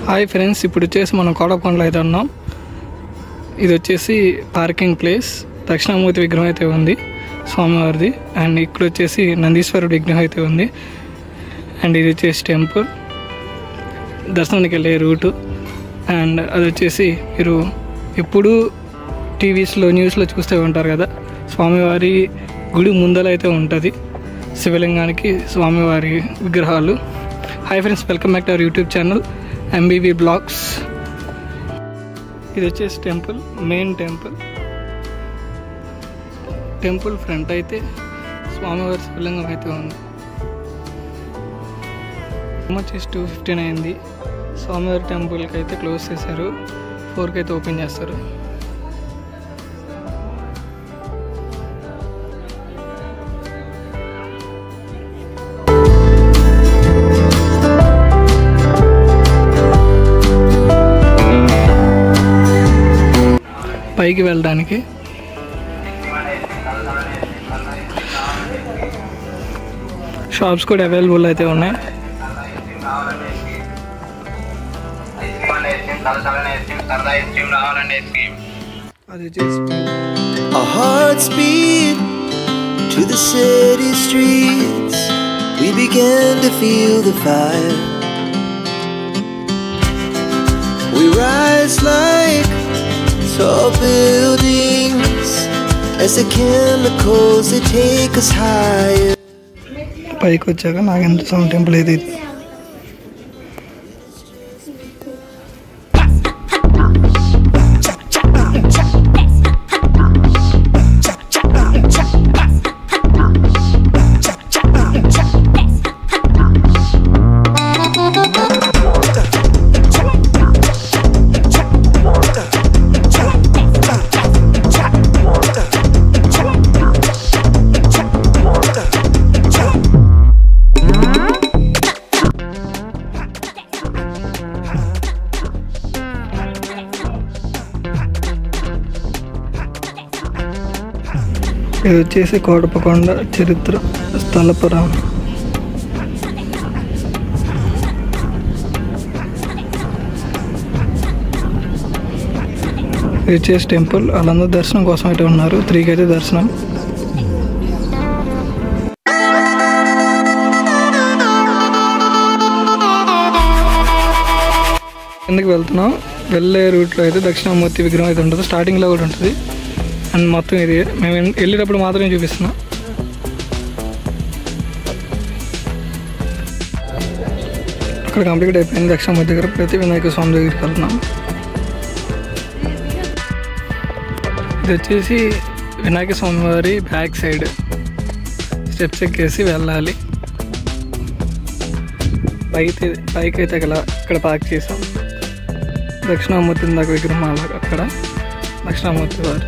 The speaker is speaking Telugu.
హాయ్ ఫ్రెండ్స్, ఇప్పుడు వచ్చేసి మనం కోటప్పకొండలో అయితే ఉన్నాం. ఇది వచ్చేసి పార్కింగ్ ప్లేస్. దక్షిణామూర్తి విగ్రహం అయితే ఉంది స్వామివారిది. అండ్ ఇక్కడ వచ్చేసి నందీశ్వరుడు విగ్రహం అయితే ఉంది. అండ్ ఇది వచ్చేసి టెంపుల్, దర్శనానికి వెళ్ళే రూటు. అండ్ అది వచ్చేసి మీరు ఎప్పుడు టీవీస్లో న్యూస్లో చూస్తూ ఉంటారు కదా, స్వామివారి గుడి ముందర అయితే ఉంటుంది శివలింగానికి స్వామివారి విగ్రహాలు. Hi friends, welcome back to our YouTube channel MBV blogs. ఇది వచ్చేసి టెంపుల్, మెయిన్ టెంపుల్ ఫ్రంట్ అయితే స్వామివారి శివలింగం అయితే ఉంది. వచ్చేసి 2:15 అయింది. స్వామివారి టెంపుల్కి అయితే క్లోజ్ చేశారు, 4కి అయితే ఓపెన్ చేస్తారు. పైకి వెళ్ళడానికి షాప్స్ కూడా అవైలబుల్ అయితే ఉన్నాయి. Our hearts beat to the city streets. We began to feel the fire. We rise like tall buildings as the chemicals that take us higher. పైకి వచ్చాక నాగేంద్ర స్వామి టెంపుల్ అయితే ఇది వచ్చేసి కోటప్పకొండ చరిత్ర స్థలపురం. ఇది వచ్చేసి టెంపుల్. వాళ్ళందరూ దర్శనం కోసం అయితే ఉన్నారు. 3కి అయితే దర్శనం. ఎందుకు వెళ్తున్నాం, వెళ్ళే రూట్లో అయితే దక్షిణామూర్తి విగ్రహం అయితే ఉంటుంది. స్టార్టింగ్లో కూడా ఉంటుంది. అండ్ మొత్తం ఇది మేము వెళ్ళేటప్పుడు మాత్రమే చూపిస్తున్నాం. అక్కడ కంప్లీట్ అయిపోయింది. దక్షిణామూర్తి దగ్గర ప్రతి వినాయక స్వామి దగ్గరికి వెళ్తున్నాం. ఇది వచ్చేసి వినాయక స్వామి వారి బ్యాక్ సైడ్ స్టెప్స్ ఎక్కేసి వెళ్ళాలి. పైకి అయితే ఇక్కడ పార్క్ చేసాం. దక్షిణామూర్తి దాకా విగ్రహం అక్కడ దక్షిణామూర్తి వారి